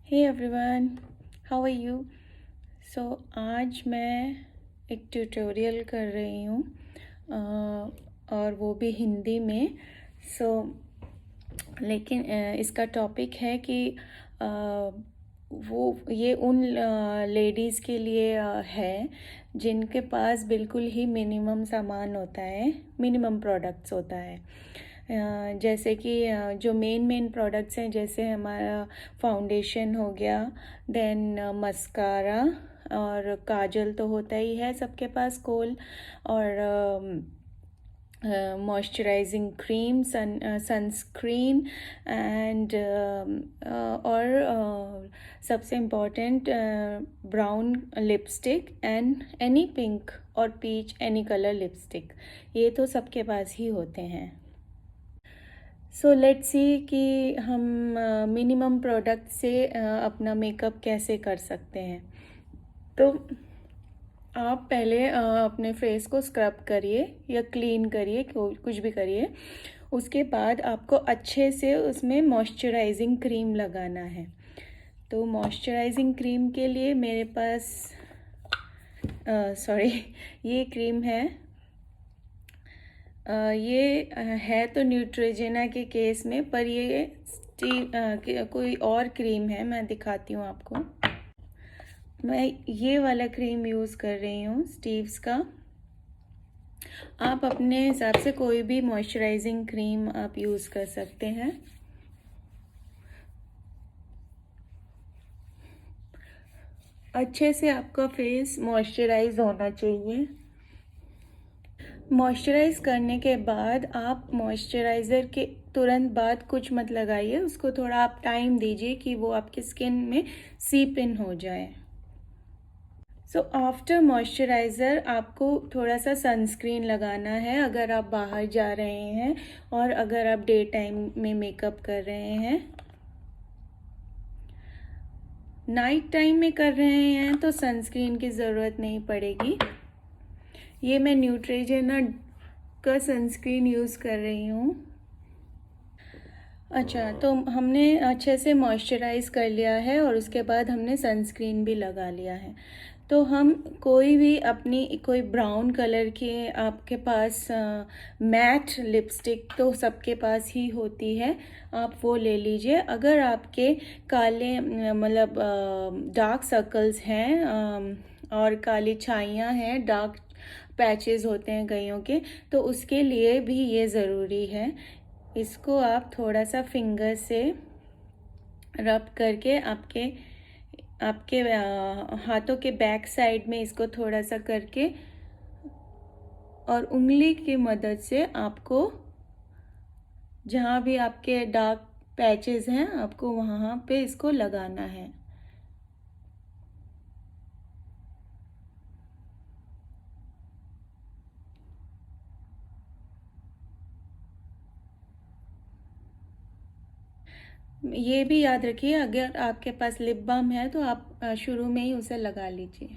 Hey everyone, how are you. So आज मैं एक ट्यूटोरियल कर रही हूँ और वो भी हिंदी में। सो लेकिन इसका टॉपिक है कि वो ये उन लेडीज़ के लिए है जिनके पास बिल्कुल ही मिनिमम सामान होता है, मिनिमम प्रोडक्ट्स होता है। जैसे कि जो मेन प्रोडक्ट्स हैं, जैसे हमारा फाउंडेशन हो गया, देन मस्कारा और काजल तो होता ही है सबके पास, कोल, और मॉइस्चराइजिंग क्रीम, सनस्क्रीन एंड और सबसे important brown lipstick and any pink और पीच एनी कलर लिपस्टिक। ये तो सबके पास ही होते हैं। सो लेट्स सी कि हम मिनिमम प्रोडक्ट से अपना मेकअप कैसे कर सकते हैं। तो आप पहले अपने फेस को स्क्रब करिए या क्लीन करिए, कुछ भी करिए। उसके बाद आपको अच्छे से उसमें मॉइस्चराइजिंग क्रीम लगाना है। तो मॉइस्चराइजिंग क्रीम के लिए मेरे पास सॉरी ये क्रीम है। ये है तो न्यूट्रोजेना के केस में, पर ये कोई और क्रीम है, मैं दिखाती हूँ आपको। मैं ये वाला क्रीम यूज़ कर रही हूँ, स्टीव्स का। आप अपने हिसाब से कोई भी मॉइस्चराइजिंग क्रीम आप यूज़ कर सकते हैं। अच्छे से आपका फेस मॉइस्चराइज होना चाहिए। मॉइस्चराइज करने के बाद आप मॉइस्चराइज़र के तुरंत बाद कुछ मत लगाइए, उसको थोड़ा आप टाइम दीजिए कि वो आपकी स्किन में सीप इन हो जाए। सो आफ्टर मॉइस्चराइज़र आपको थोड़ा सा सनस्क्रीन लगाना है अगर आप बाहर जा रहे हैं और अगर आप डे टाइम में मेकअप कर रहे हैं। नाइट टाइम में कर रहे हैं तो सनस्क्रीन की ज़रूरत नहीं पड़ेगी। ये मैं न्यूट्रेजेना का सनस्क्रीन यूज़ कर रही हूँ। अच्छा, तो हमने अच्छे से मॉइस्चराइज़ कर लिया है और उसके बाद हमने सनस्क्रीन भी लगा लिया है। तो हम कोई भी अपनी कोई ब्राउन कलर के आपके पास मैट लिपस्टिक तो सबके पास ही होती है, आप वो ले लीजिए। अगर आपके काले मतलब डार्क सर्कल्स हैं और काली छाइयाँ हैं, डार्क पैचेस होते हैं कईयों के, तो उसके लिए भी ये ज़रूरी है। इसको आप थोड़ा सा फिंगर से रब करके आपके आपके हाथों के बैक साइड में इसको थोड़ा सा करके और उंगली की मदद से आपको जहाँ भी आपके डार्क पैचेस हैं आपको वहाँ पे इसको लगाना है। ये भी याद रखिए, अगर आपके पास लिप बाम है तो आप शुरू में ही उसे लगा लीजिए।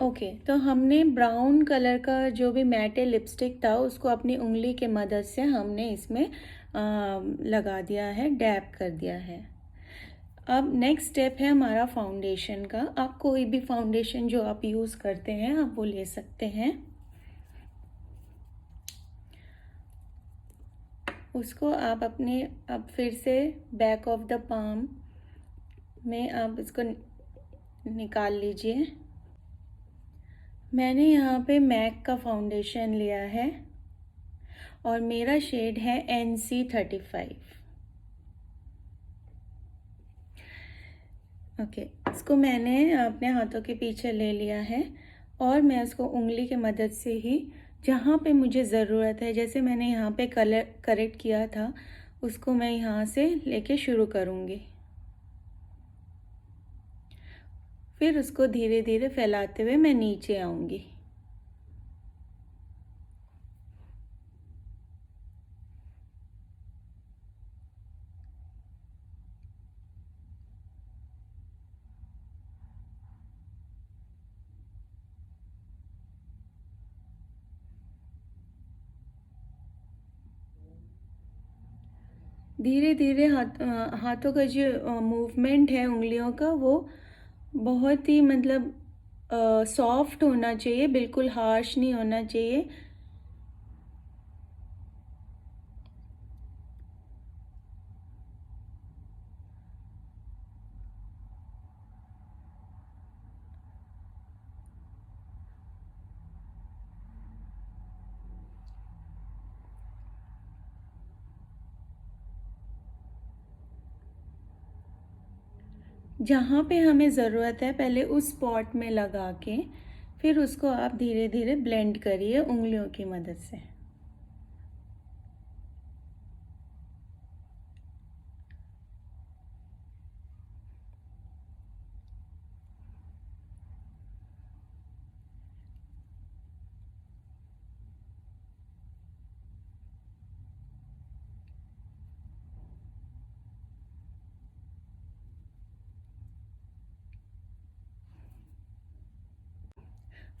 ओके, तो हमने ब्राउन कलर का जो भी मैटे लिपस्टिक था उसको अपनी उंगली के मदद से हमने इसमें लगा दिया है, डैप कर दिया है। अब नेक्स्ट स्टेप है हमारा फाउंडेशन का। आप कोई भी फाउंडेशन जो आप यूज़ करते हैं आप वो ले सकते हैं। उसको आप अपने अब फिर से बैक ऑफ द पाम में आप इसको निकाल लीजिए। मैंने यहाँ पे मैक का फाउंडेशन लिया है और मेरा शेड है NC35। ओके, इसको मैंने अपने हाथों के पीछे ले लिया है और मैं इसको उंगली के मदद से ही जहाँ पे मुझे ज़रूरत है, जैसे मैंने यहाँ पे कलर करेक्ट किया था, उसको मैं यहाँ से लेके शुरू करूँगी। फिर उसको धीरे धीरे फैलाते हुए मैं नीचे आऊँगी। धीरे धीरे हाथों का जो मूवमेंट है उंगलियों का, वो बहुत ही मतलब सॉफ्ट होना चाहिए, बिल्कुल हार्श नहीं होना चाहिए। जहाँ पे हमें ज़रूरत है पहले उस स्पॉट में लगा के फिर उसको आप धीरे धीरे ब्लेंड करिए उंगलियों की मदद से।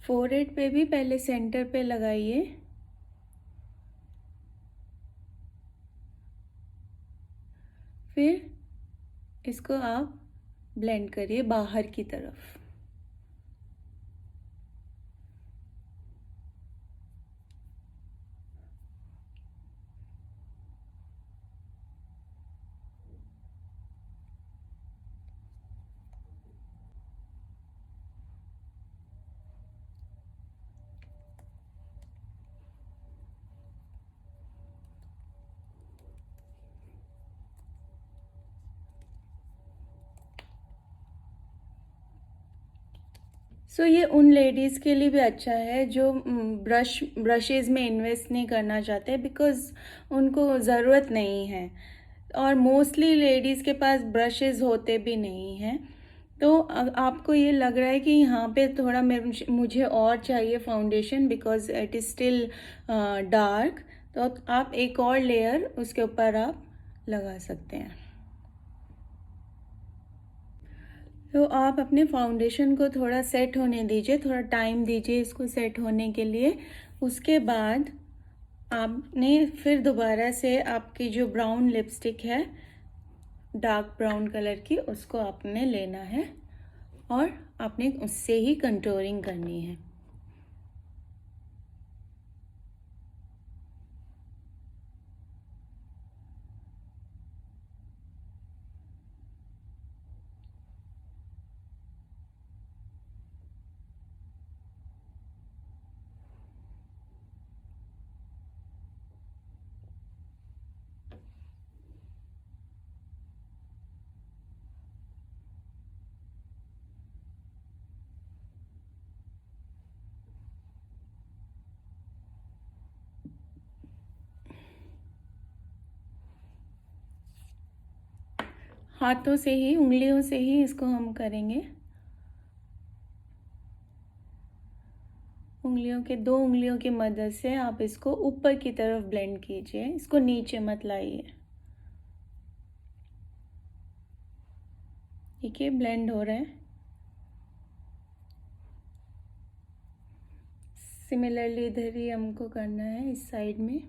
फोरहेड पे भी पहले सेंटर पे लगाइए, फिर इसको आप ब्लेंड करिए बाहर की तरफ। ये उन लेडीज़ के लिए भी अच्छा है जो ब्रशेज़ में इन्वेस्ट नहीं करना चाहते, बिकॉज़ उनको ज़रूरत नहीं है और मोस्टली लेडीज़ के पास ब्रशेज़ होते भी नहीं हैं। तो आपको ये लग रहा है कि यहाँ पे थोड़ा मुझे और चाहिए foundation because it is still dark, तो आप एक और लेयर उसके ऊपर आप लगा सकते हैं। तो आप अपने फाउंडेशन को थोड़ा सेट होने दीजिए, थोड़ा टाइम दीजिए इसको सेट होने के लिए। उसके बाद आपने फिर दोबारा से आपकी जो ब्राउन लिपस्टिक है, डार्क ब्राउन कलर की, उसको आपने लेना है और आपने उससे ही कंटूरिंग करनी है। हाथों से ही, उंगलियों से ही इसको हम करेंगे। उंगलियों के, दो उंगलियों की मदद से आप इसको ऊपर की तरफ ब्लेंड कीजिए, इसको नीचे मत लाइए। ठीक है, ब्लेंड हो रहा है। सिमिलरली इधर ही हमको करना है, इस साइड में।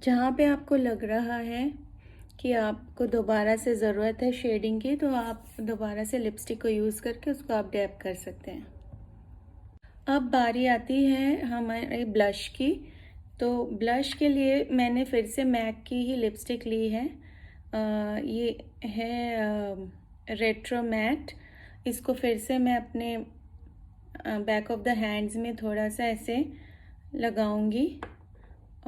जहाँ पे आपको लग रहा है कि आपको दोबारा से ज़रूरत है शेडिंग की, तो आप दोबारा से लिपस्टिक को यूज़ करके उसको आप डैप कर सकते हैं। अब बारी आती है हमारे ब्लश की। तो ब्लश के लिए मैंने फिर से मैक की ही लिपस्टिक ली है। ये है रेट्रो मैट। इसको फिर से मैं अपने बैक ऑफ द हैंड्स में थोड़ा सा ऐसे लगाऊंगी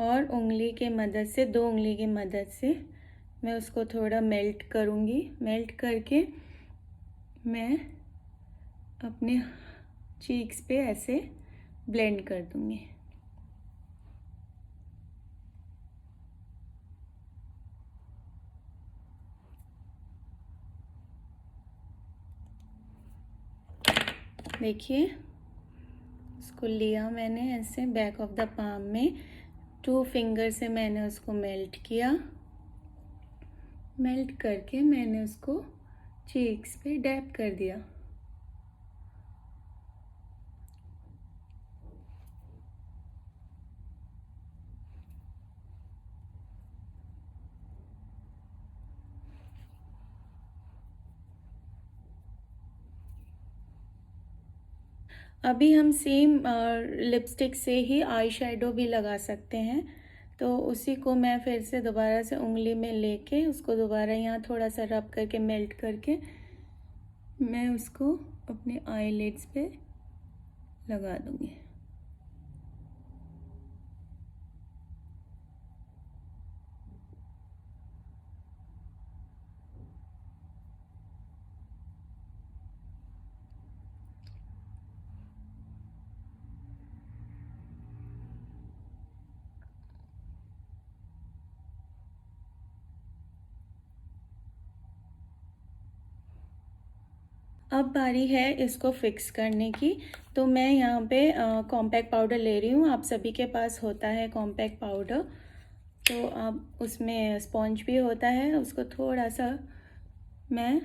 और उंगली के मदद से, दो उंगली की मदद से मैं उसको थोड़ा मेल्ट करूंगी। मेल्ट करके मैं अपने चीक्स पे ऐसे ब्लेंड कर दूंगी। देखिए, उसको लिया मैंने ऐसे बैक ऑफ द पाम में, 2 फिंगर से मैंने उसको मेल्ट किया। मेल्ट करके मैंने उसको चीक्स पे डैप कर दिया। अभी हम सेम लिपस्टिक से ही आई शेडो भी लगा सकते हैं। तो उसी को मैं फिर से दोबारा से उंगली में लेके उसको दोबारा यहाँ थोड़ा सा रब करके मेल्ट करके मैं उसको अपने आईलिड्स पे लगा दूँगी। अब बारी है इसको फिक्स करने की। तो मैं यहाँ पे कॉम्पैक्ट पाउडर ले रही हूँ। आप सभी के पास होता है कॉम्पैक्ट पाउडर, तो आप उसमें स्पॉन्ज भी होता है, उसको थोड़ा सा मैं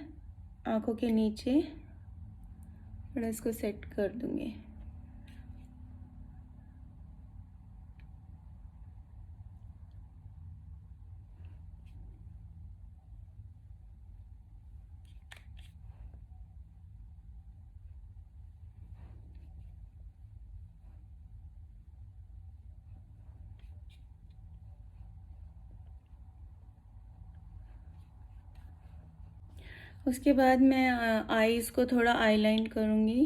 आँखों के नीचे थोड़ा इसको सेट कर दूँगी। उसके बाद मैं आईज़ को थोड़ा आईलाइन करूँगी।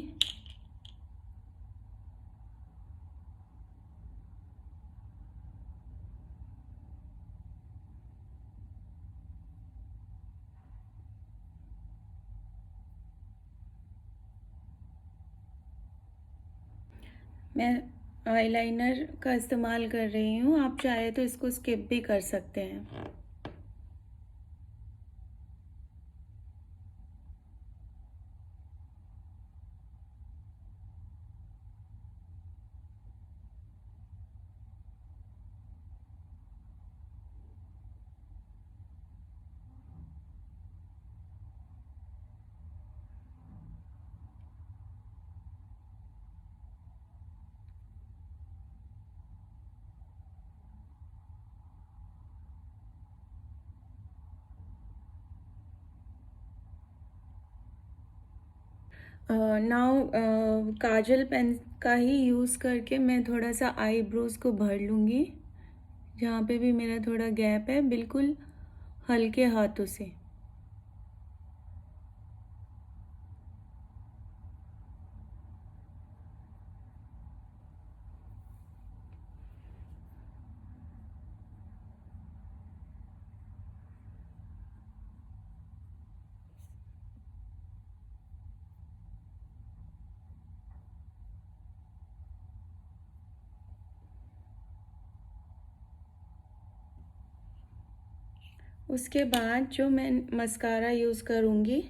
मैं आईलाइनर का इस्तेमाल कर रही हूँ, आप चाहे तो इसको स्किप भी कर सकते हैं। नाउ काजल पेन का ही यूज़ करके मैं थोड़ा सा आईब्रोज़ को भर लूँगी। जहाँ पे भी मेरा थोड़ा गैप है, बिल्कुल हल्के हाथों से। उसके बाद जो मैं मस्कारा यूज़ करूँगी,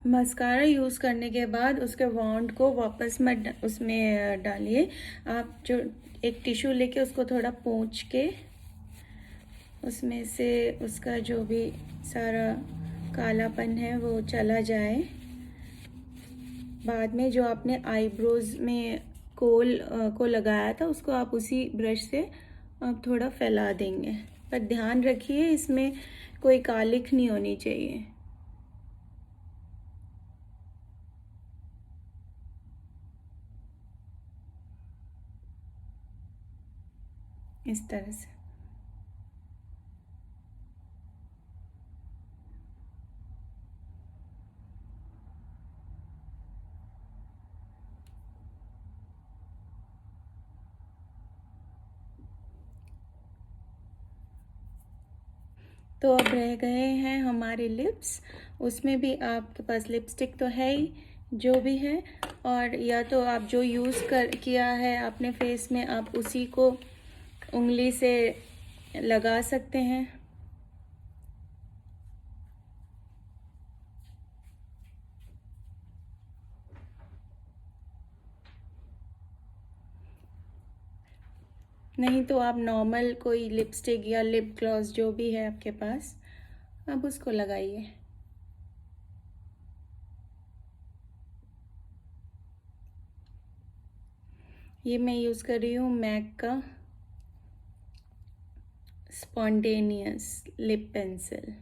मस्कारा यूज़ करने के बाद उसके वाउंड को वापस मत उसमें डालिए। आप जो एक टिश्यू लेके उसको थोड़ा पोंछ के उसमें से उसका जो भी सारा कालापन है वो चला जाए। बाद में जो आपने आईब्रोज में कोल को लगाया था उसको आप उसी ब्रश से आप थोड़ा फैला देंगे, पर ध्यान रखिए इसमें कोई कालिख नहीं होनी चाहिए। इस तरह से। तो अब रह गए हैं हमारे लिप्स। उसमें भी आपके पास लिपस्टिक तो है ही, जो भी है, और या तो आप जो यूज़ किया है अपने फेस में, आप उसी को उंगली से लगा सकते हैं। नहीं तो आप नॉर्मल कोई लिपस्टिक या लिप ग्लॉस जो भी है आपके पास, आप उसको लगाइए। ये मैं यूज़ कर रही हूँ मैक का स्पॉन्टेनियस लिप पेंसिल।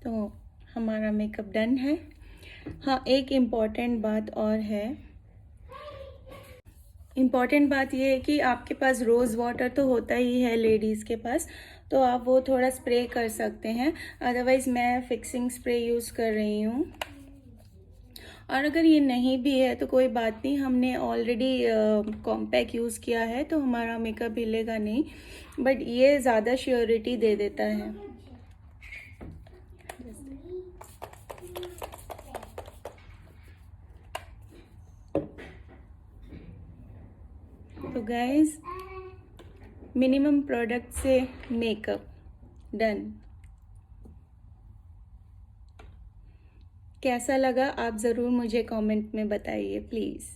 तो हमारा मेकअप डन है। हाँ, एक इम्पॉर्टेंट बात और है। इम्पॉर्टेंट बात ये है कि आपके पास रोज़ वाटर तो होता ही है लेडीज़ के पास, तो आप वो थोड़ा स्प्रे कर सकते हैं। अदरवाइज़ मैं फिक्सिंग स्प्रे यूज़ कर रही हूँ। और अगर ये नहीं भी है तो कोई बात नहीं, हमने ऑलरेडी कॉम्पैक्ट यूज़ किया है तो हमारा मेकअप हिलेगा नहीं, बट ये ज़्यादा श्योरिटी दे देता है। तो गाइस, मिनिमम प्रोडक्ट से मेकअप डन। कैसा लगा आप ज़रूर मुझे कमेंट में बताइए प्लीज़।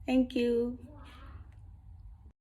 Thank you.